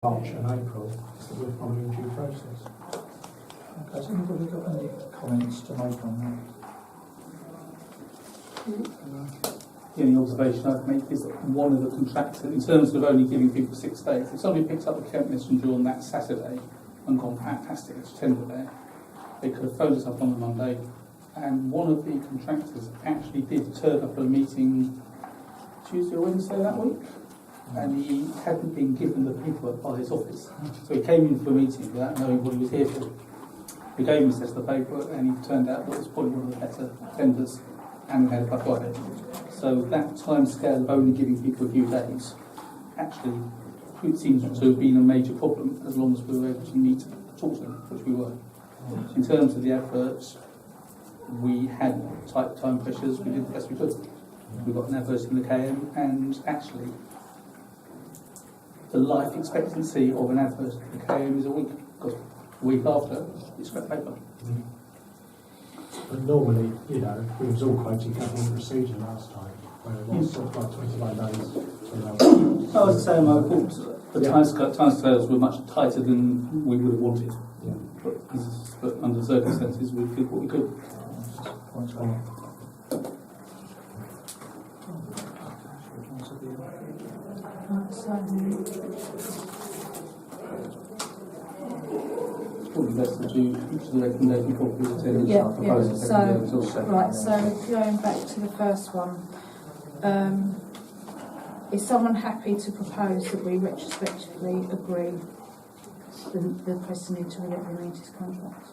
March and April, so we're following due process. Okay, has anybody got any comments to make on that? The only observation I'd make is that one of the contractors, in terms of only giving people 6 days, if somebody picked up the Kent Messenger on that Saturday and gone fantastic, it's tender there, they could have phoned us up on the Monday, and one of the contractors actually did turn up at a meeting Tuesday or Wednesday that week, and he hadn't been given the paperwork by his office. So he came in for a meeting without knowing what he was here for. We gave him a set of the paperwork, and he turned out that it was probably one of the better tenders, and we had it by Friday. So that time scale of only giving people a few days actually it seems to have been a major problem as long as we were able to meet and talk to them, which we were. In terms of the adverts, we had tight time pressures, we did the best we could. We got an advert in the KM, and actually the life expectancy of an advert in the KM is a week, because a week after it's scrap paper. But normally, you know, we was all quoting government procedure last time, where it was sort of like 21 days. I was saying, I thought the timescales were much tighter than we would have wanted. Yeah. But under the circumstances, we did what we could. Points well. It's probably best to do each of the recommendation properly attendance Yeah, proposals. so going back to the first one, is someone happy to propose that we retrospectively agree the President to re-implement his contract?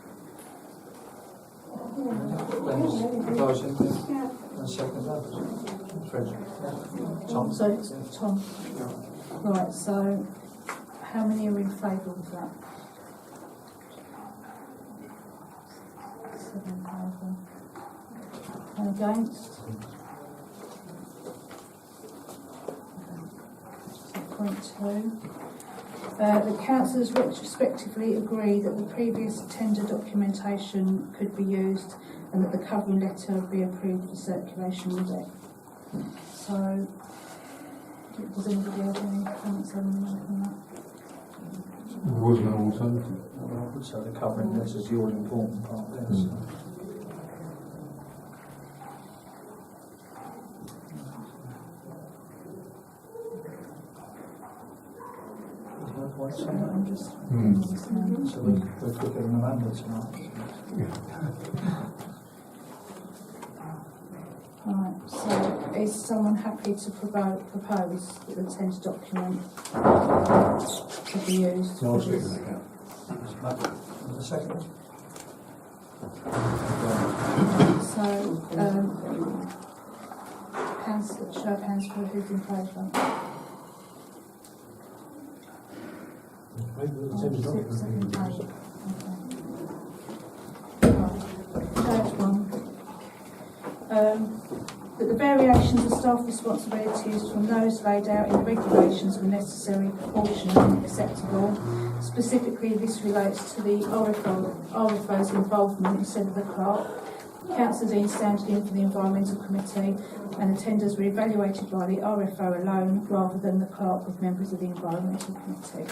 Tom? So it's Tom. Right, so how many are in favour of that? 7 favour. And against? So point 2. The councillors retrospectively agree that the previous tender documentation could be used and that the covering letter be approved for circulation with it. So, does anybody have any comments on that? Wasn't an alternative. So the covering letter is the all important part there. So. So I'm just So we're quicker than Amanda tonight. Right, so is someone happy to propose that the tender document to be used? No, I'll stick with that. The second. So, show of hands for who's in favour. Six and 8. Okay. Right. Third one. That the variations of staff responsibilities from those laid out in the regulations were necessary, proportionate and acceptable. Specifically, this relates to the RFO's involvement instead of the clerk. Councillor Dean standing in for the Environmental Committee, and the tenders were evaluated by the RFO alone rather than the clerk with members of the Environmental Committee.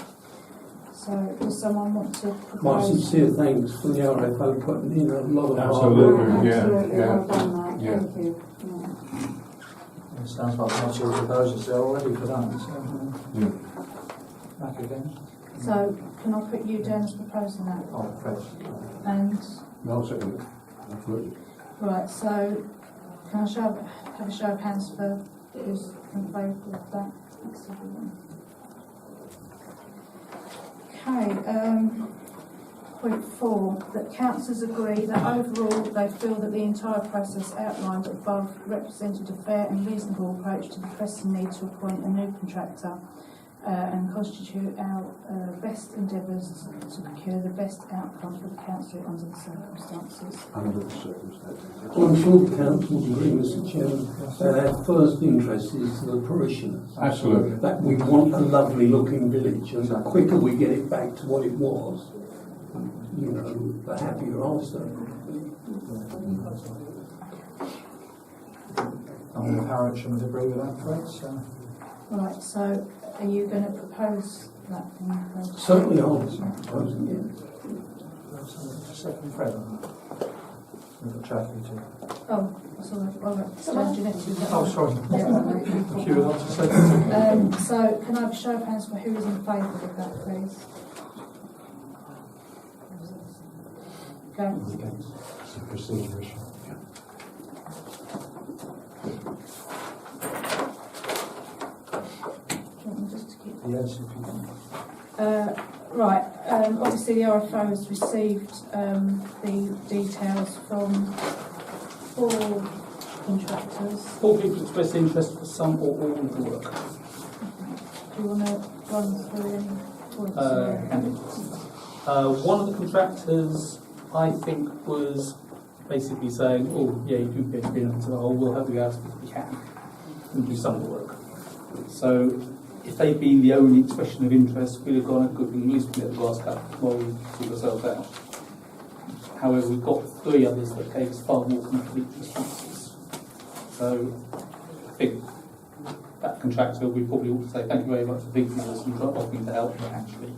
So, does someone want to propose? My sincere thanks for the RFO putting in a lot of Absolutely, hard work. yeah. Thank you. It sounds like most of the proposals are all ready for that. So, back again. So, can I put you down as proposing that? Oh, fresh. And, No, I'll second it. Absolutely. right, so, can I have a show of hands for who's in favour of that? That's everyone. Okay, point 4, that councillors agree that overall they feel that the entire process outlined above represented a fair and reasonable approach to the pressing need to appoint a new contractor and constitute our best endeavours to procure the best outcome for the council under the circumstances. Under the circumstances. Well, I'm sure the council will agree, Mr Chairman, that our first interest is the parishioners. Absolutely. That we want a lovely looking village, and the quicker we get it back to what it was, you know, the happier I'll certainly be. I'm in Harrietsham would agree with that, Fred. So. Right, so are you going to propose that thing. Certainly I was proposing it. Second Fred. We've got traffic too. Oh, sorry, Jeanette. Oh, sorry. Yeah, right. Thank you. That's a second. So, can I have a show of hands for who is in favour of that, please? Against? It's a procedure issue. Do you want me just to keep... Yes, if you can. Right, obviously the RFO has received the details from 4 contractors. 4 people expressed interest for some or all of the work. Do you want to run through any points? Candidates. One of the contractors, I think, was basically saying, oh, yeah, you do get agreement, so we'll help you out if we can and do some of the work. So, if they'd been the only expression of interest, we'd have gone a good thing, at least we get the glass cut while we sort ourselves out. However, we've got 3 others that gave us far more complete responses. So, I think that contractor, we probably ought to say thank you very much for thinking of us and offering to help, but actually,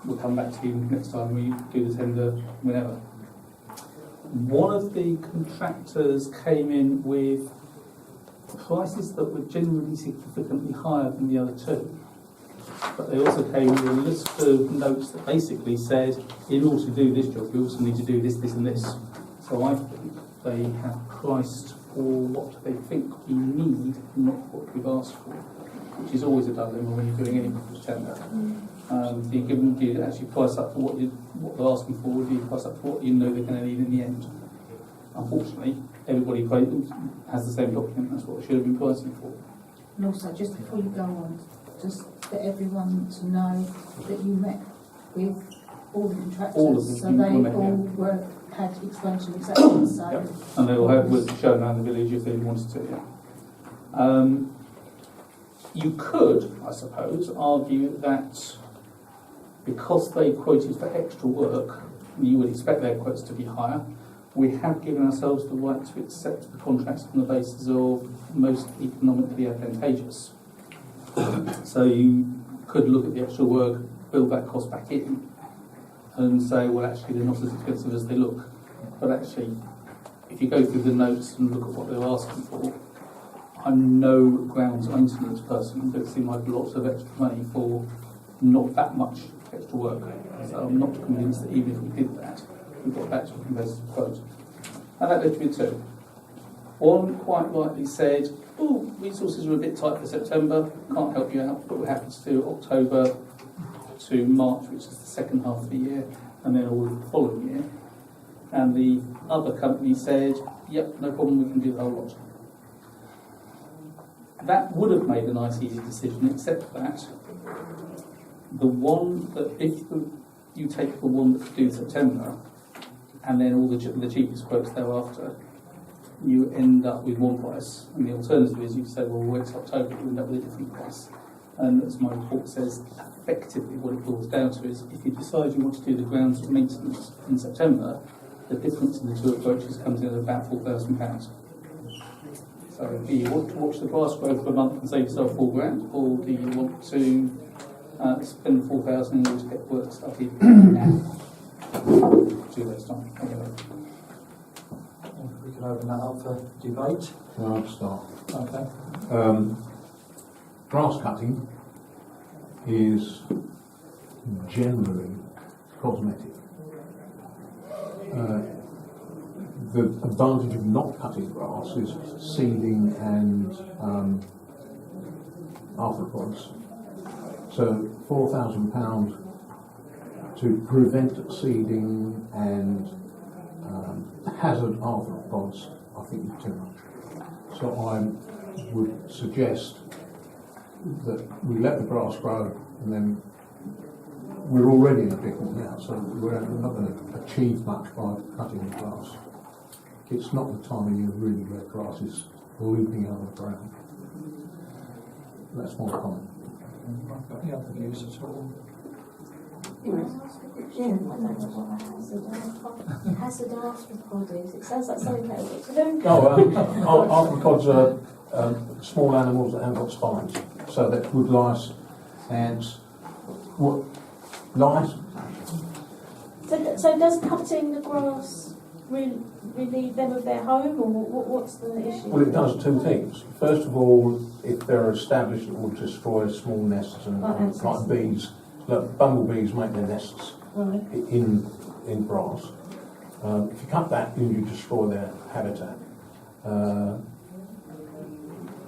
we'll come back to you next time we do the tender, whenever. One of the contractors came in with prices that were generally significantly higher than the other 2. But they also came with a list of notes that basically said, in order to do this job, you also need to do this, this and this. So I think they have priced for what they think we need, not what we've asked for, which is always a dilemma when you're doing any tender. Do you actually price up for what they're asking for, or do you price up for what you know they're going to need in the end? Unfortunately, everybody has the same document, that's what it should have been pricing for. And also, just before you go on, just for everyone to know that you met with all the contractors, All of them, so they all had expansion acceptance. So Yep. And they all was shown around the village if they wanted to, yeah. You could, I suppose, argue that because they quoted for extra work, you would expect their quotes to be higher. We have given ourselves the right to accept the contracts on the basis of most economically advantageous. So you could look at the extra work, build that cost back in, and say, well, actually, they're not as expensive as they look. But actually, if you go through the notes and look at what they're asking for, I'm no grounds maintenance person that seem like lots of extra money for not that much extra work. So I'm not convinced that even if we did that, we got back to a competitive quote. And that led to me 2. One quite rightly said, oh, resources are a bit tight for September, can't help you out, but we're happy to do October to March, which is the second half of the year, and then all of the following year. And the other company said, yep, no problem, we can do the whole lot. That would have made a nice, easy decision, except that the one that, if you take the one that could do September, and then all the cheapest quotes thereafter, you end up with one price. And the alternative is you say, well, we'll wait till October, you end up with a different price. And as my report says, effectively what it boils down to is if you decide you want to do the grounds maintenance in September, the difference in the 2 approaches comes in at about £4,000. So do you want to watch the price growth for a month and save yourself £4,000, or do you want to spend the £4,000 in order to get work started now? 2 days' time. Anyway. We can open that up for debate. I'll start. Okay. Grass cutting is generally cosmetic. The advantage of not cutting grass is seeding and arthropods. So £4,000 to prevent seeding and hazard arthropods, I think is too much. So I would suggest that we let the grass grow, and then we're already in a pickle now, so we're not going to achieve much by cutting the grass. It's not the time of year really where grass is looping out of the ground. That's my comment. Any other views at all? Hazard arthropod is. It sounds like something that to do. No, arthropods are small animals that haven't got spines, so that wood lice, ants, What? License? So does cutting the grass relieve them of their home, or what's the issue? Well, it does two things. First of all, if they're established, it will destroy small nests and like bees. Look, bumblebees make their nests Right. in grass. If you cut that, you destroy their habitat.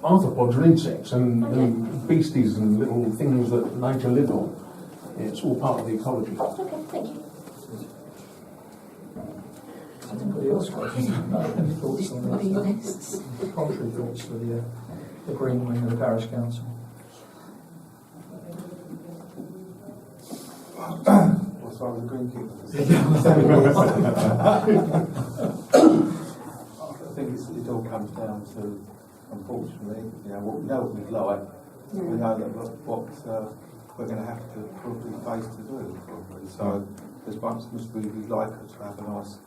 Arthropods are insects and beasties and little things that nature live on. It's all part of the ecology. Okay, thank you. Anybody else got any thoughts on Nests. the contrary thoughts for the green wing of the parish council? What's wrong with the green keepers? I think it all comes down to, unfortunately, what we know what we'd like. Yeah. We know that what we're going to have to probably face to do, probably. So as much as we'd like to have a nice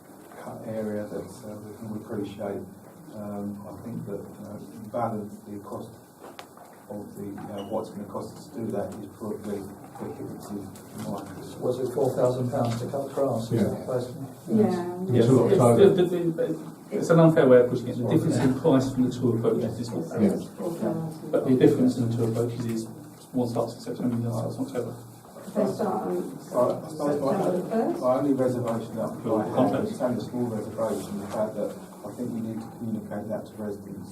cut area that we can appreciate, I think that balance the cost of the what's going to cost us to do that is probably prohibitive. Was it £4,000 to cut grass? Is Yeah. that basically? Yeah. Yes, till October. It's an unfair way of putting it. The difference in price from the two approaches is not Yeah. But the difference in the two approaches is one starts in September and the other starts in October. They start on I suppose September the 1st. my only reservation that I have Contract. is only a small reservation, the fact that I think we need to communicate that to residents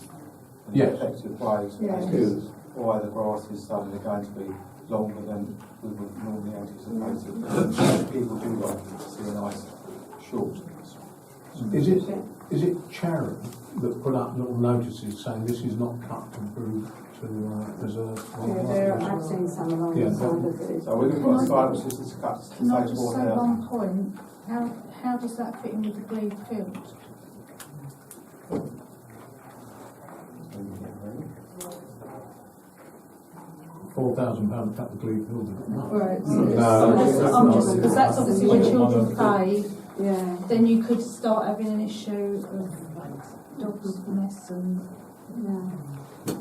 in Yes. an effective way Yes. as to why the grass is suddenly going to be longer than we would normally anticipate it. People do like to see a nice short. Is it Chatham that put up little notices saying this is not cut to improve to preserve? I've seen some along Yeah. the side of it. So we've got silences to cut to Can I say just more say now. one point? How does that fit in with the Glebe field? £4,000 cut the Glebe Hill. Right. No. I'm just, because that's obviously when children play, Yeah. then you could start having an issue of dogs' nests and. Yeah.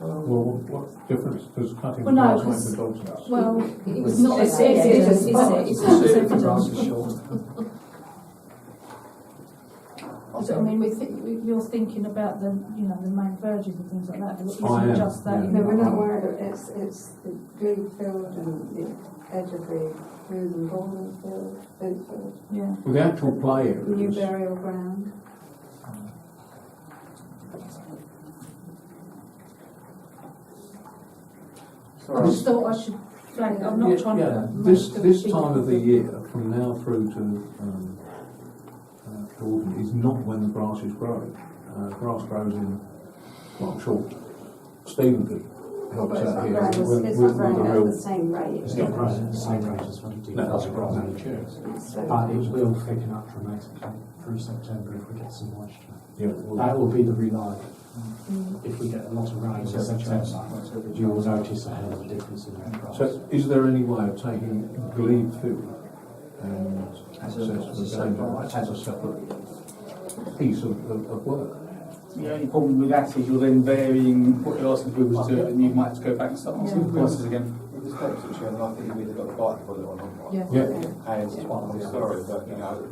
Well, what difference does cutting Well, no, grass make 'cause- the dogs' nests? Well, it's not It's evidence, is it? It's not The grass evidence. is short. So, I mean, you're thinking about the main verges and things like that, but it I isn't am, just that. yeah. No, we're not worried. It's the Glebe field and the edge of the Ruth and Baldwin field, boot field, Yeah. Well, the actual play new areas, burial ground. I just thought I should flag. I'm not trying to. This time of the year, from now through to autumn, is not when the grass is growing. Grass grows in, well, I'm sure Stephen could help us out here. It's not growing at the same rate. It's not growing at the same rate as when you do No, fast grass matures. So- But it will thicken up dramatically through September if we get some moisture. Yeah, That will be the reliable. If we get a lot of rain in September, you will notice a hell of a difference in that grass. So, is there any way of taking Glebe Field and As access a to the separate same item. as a separate piece of work? The only problem with that is you're then varying what you're asking people to do, and you might have to go back and start asking Yeah. prices again. With respect to the chairman, I think you've either got the bite for it or not. Yeah. Yeah. And I'm sorry, but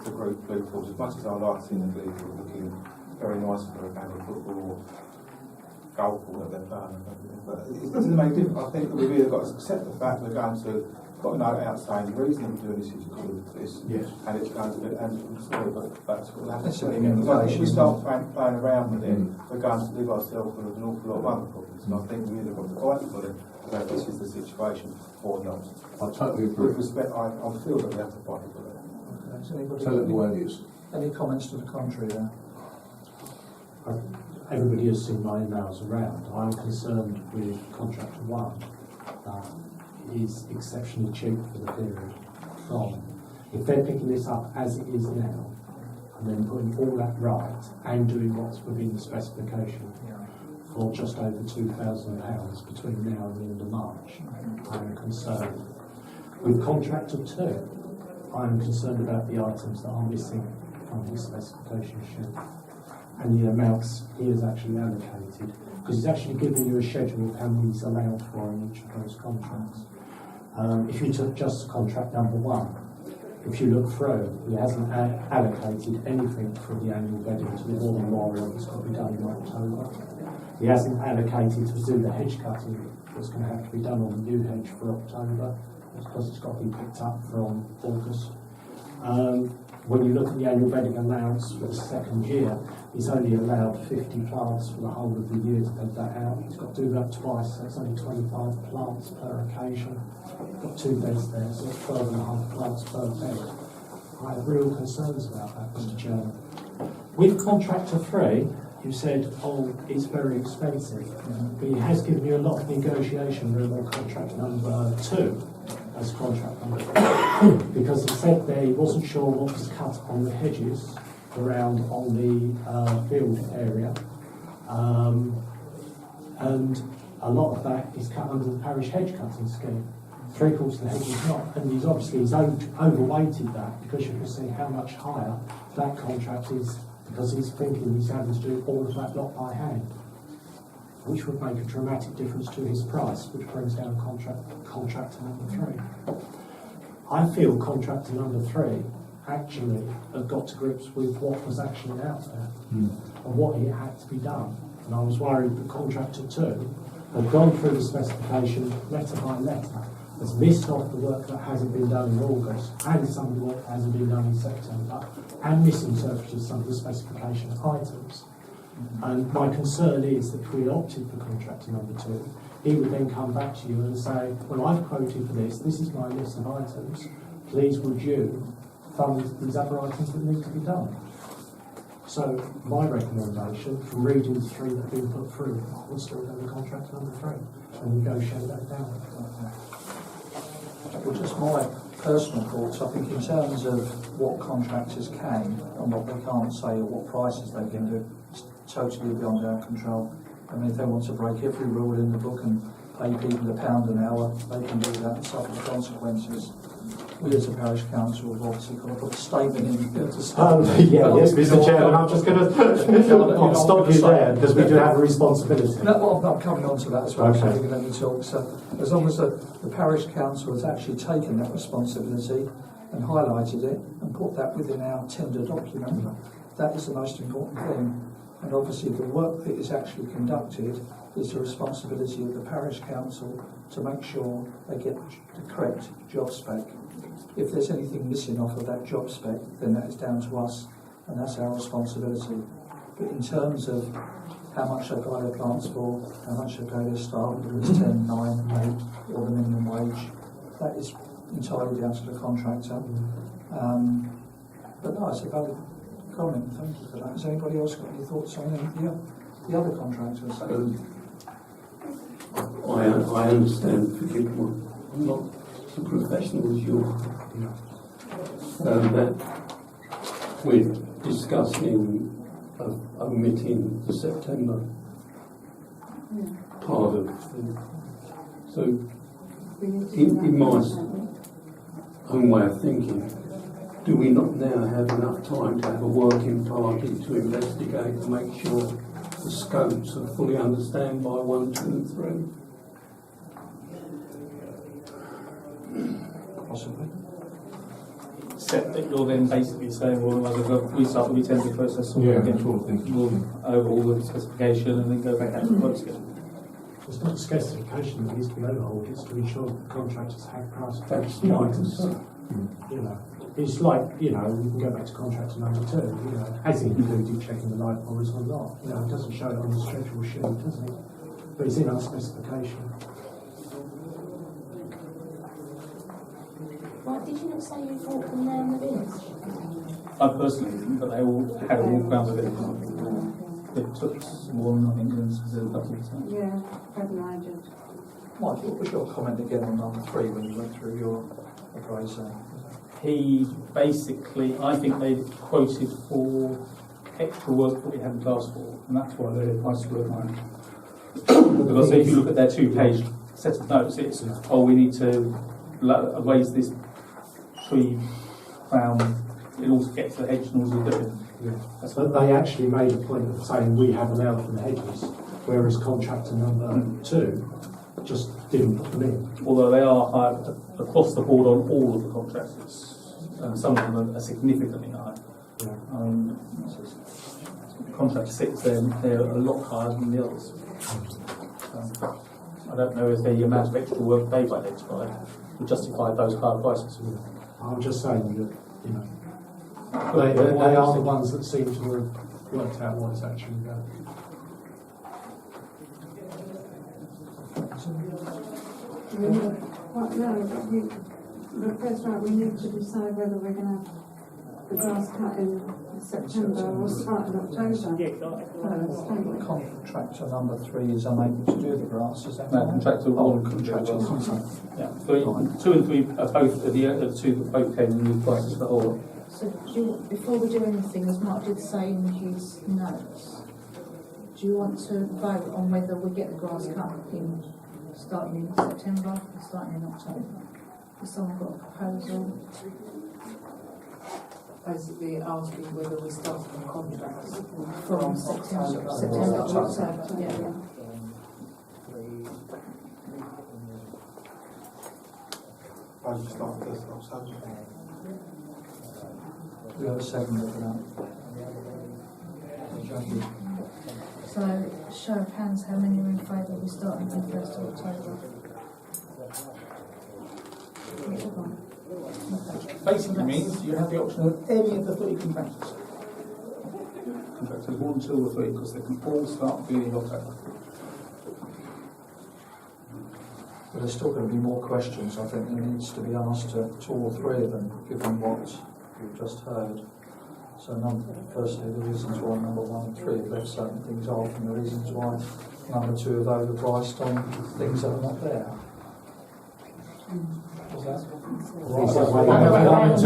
the group blue fields, as much as I like seeing the blue field looking very nice for a game of football or golf or whatever they're playing, but it doesn't make a difference. I think that we've either got to accept the fact we're going to got a note out saying the reason we're doing this is because of this, Yes. and it's going to be, and I'm sorry, but that's what happens. That's an Because I think if we indication. start playing around with it, we're going to leave ourselves with an awful lot of other problems. And I think we either got to fight for it, that this is the situation, or not. I totally agree. With respect, I feel that we have to fight for it. Okay, so anybody Tell it the got way it is. any comments to the contrary there? Everybody has seen my emails around. I'm concerned with contractor one. It is exceptionally cheap for the period from, if they're picking this up as it is now, and then putting all that right and doing what's within the specification for just over £2,000 between now and the end of March, I'm concerned. With contractor two, I'm concerned about the items that are missing from his specification sheet and the amounts he has actually allocated, because he's actually giving you a schedule of how many he's allowed for in each of those contracts. If you took just contract number 1, if you look through, he hasn't allocated anything for the annual bedding to the War Memorial that's got to be done in October. He hasn't allocated to do the hedge cutting that's going to have to be done on the new hedge for October, because it's got to be picked up from August. When you look at the annual bedding allowance for the second year, he's only allowed 50 plants for the whole of the year to bed that out. He's got to do that twice, so it's only 25 plants per occasion. Got 2 beds there, so it's 12.5 plants per bed. I have real concerns about that, Mr. Chairman. With contractor 3, you said, oh, it's very expensive, but he has given you a lot of negotiation room on contract number 2 as contract number 3, because he said there he wasn't sure what was cut on the hedges around on the field area, and a lot of that is cut under the parish hedge cutting scheme. 3/4 of the hedge is not, and he's overweighted that, because you can see how much higher that contract is, because he's thinking he's having to do all of that lot by hand, which would make a dramatic difference to his price, which brings down contractor number 3. I feel contractor number 3 actually have got to grips with what was actually out there and what it had to be done. And I was worried that contractor 2 had gone through the specification letter by letter, has missed off the work that hasn't been done in August, and some of the work that hasn't been done in September, and misinterpreted some of the specification items. And my concern is that if we opted for contractor number 2, he would then come back to you and say, well, I've quoted for this is my list of items, please would you fund these other items that need to be done? So my recommendation, from reading the 3 that have been put through, I would still go with contractor number 3 and negotiate that down. Well, just my personal thoughts, I think in terms of what contractors can and what they can't say or what prices they can do, it's totally beyond our control. I mean, if they want to break every rule in the book and pay people £1 an hour, they can do that and suffer the consequences. We as a parish council have obviously got to put a statement in to stop. Yes, Mr. Chairman, I'm just going to stop you there, because we do have a responsibility. No, well, I'm coming on to that as well, Okay. so we can let me talk. So, as long as the parish council has actually taken that responsibility and highlighted it and put that within our tender document, that is the most important thing. And obviously the work that is actually conducted is the responsibility of the parish council to make sure they get the correct job spec. If there's anything missing off of that job spec, then that is down to us, and that's our responsibility. But in terms of how much they buy their plants for, how much they pay their staff, whether it's 10, 9, 8, or the minimum wage, that is entirely down to the contractor. But no, it's a valid comment, thank you for that. Has anybody else got any thoughts on the other contractors? I understand, forgive me, I'm not so professional as you are, that we're discussing omitting the September part of it. So, in my own way of thinking, do we not now have enough time to have a working party to investigate and make sure the scopes are fully understood by 1, 2 and 3? Possibly. Except that you're then basically saying, well, we start the tender process all again. that's what I'm thinking. We'll overhaul the specification and then go back out to the works again. It's not specification that needs to be overhauled, it's to ensure that contractors have price That's fixed my items. concern. You know, it's like, you know, we can go back to contractor number 2, you know, has he included checking the light bulbs or not? You know, it doesn't show it on the schedule sheet, does it? But it's in our specification. Right, did you not say you bought them there in the bins? I personally think that they all had a walk around with it. It took some more than I think than a couple of times. Yeah, Fred and I did. Mike, what was your comment again on number 3 when you went through your appraisal? He basically, I think they quoted for extra work that we hadn't asked for, and that's why their price were high. Because if you look at their 2-page set of notes, it's, oh, we need to raise this tree crown in order to get to the hedge and all you're doing. Yeah. But they actually made a point of saying we have allowed for the hedges, whereas contractor number 2 just didn't put them in. although they are higher across the board on all of the contractors, and some of them are significantly higher. Contract 6, they're a lot higher than the others. I don't know if the amount of extra work they've identified would justify those higher prices. I'm just saying that, you know, they are the ones that seem to have worked out what it's actually going. Right now, the first round, we need to decide whether we're going to have the grass cut in September or start in October. First, don't we? Contractor number 3 is unable to do the grass, is that No, right? contractor Oh, 1 can do contractor well. one. Yeah, 2 and 3 are both the two that both came in with prices for all. So before we do anything, as Mark did say in his notes, do you want to vote on whether we get the grass cut in starting in September or starting in October? Has someone got a proposal? Basically asking whether we start the contracts From September, October, yeah. I just start first of October. We have a second for that. So, show of hands, how many are in favour of starting on 1st of October? Basically means you have the option of any of the 3 contractors. Contractors 1, 2 or 3, because they can all start beginning of October. But there's still going to be more questions, I think, that needs to be asked to 2 or 3 of them, given what we've just heard. So, firstly, the reasons why number 1 and 3 have left certain things off, and the reasons why number 2 have overpriced on things that are not there. Is that? Right.